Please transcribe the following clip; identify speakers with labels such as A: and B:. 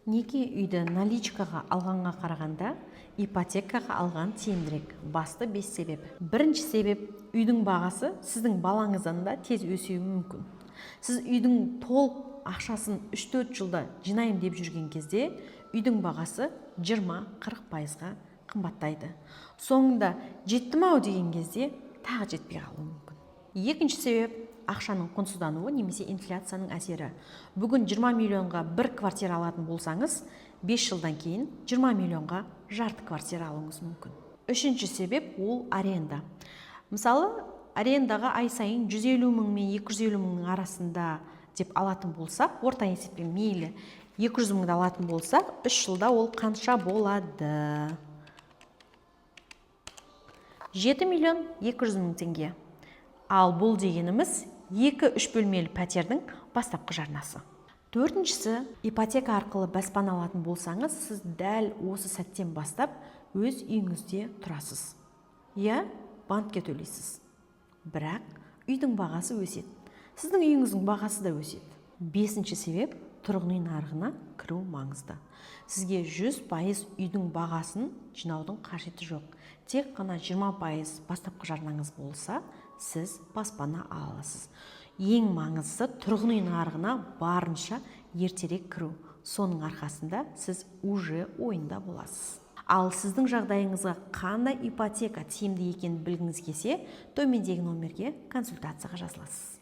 A: Неге үйді наличкаға алғанға қарағанда ипотекаға алған тиімдірек? Басты 5 себеп. Бірінші себеп, үйдің бағасы сіздің балаңыздан да тез өсуі мүмкін. Сіз үйдің толық ақшасын 3-4 жылда жинайым деп жүрген кезде үйдің бағасы 20-40%-ға қымбаттайды. Соңында жеттім-ау деген кезде тағы жетпей қалуы мүмкін. Екінші себеп, ақшаның құнсыздануы немесе инфляцияның әсері. Бүгін 20 миллионға бір квартира алатын болсаңыз, 5 жылдан кейін 20 миллионға жарты квартира алуыңыз мүмкін. Үшінші себеп ол аренда. Мысалы, арендаға ай сайын 150 мың мен 250 мыңның арасында деп алатын болсақ, орта есеппен мейлі 200 мыңды алатын болсақ, 3 жылда ол қанша болады? 7 миллион 200 мың теңге. Ал бұл дегеніміз 2-3 бөлмелі пәтердің бастапқы жарнасы. Төртіншісі, ипотека арқылы баспана алатын болсаңыз, сіз дәл осы сәттен бастап өз үйіңізде тұрасыз. Я банкке төлейсіз. Бірақ үйдің бағасы өседі. Сіздің үйіңіздің бағасы да өседі. Бесінші себеп, тұрғын үй нарығына кіру маңызды. Сізге 100% үйдің бағасын жинаудың қажеті жоқ. Тек қана 20% бастапқы жарнаңыз болса, сіз баспана аласыз. Ең маңыздысы тұрғын үй нарығына барынша ертерек кіру. Соның арқасында сіз уже ойында боласыз. Ал сіздің жағдайыңызға қандай ипотека тиімді екенін білгіңіз келсе, төмендегі номерге консультацияға жазыласыз.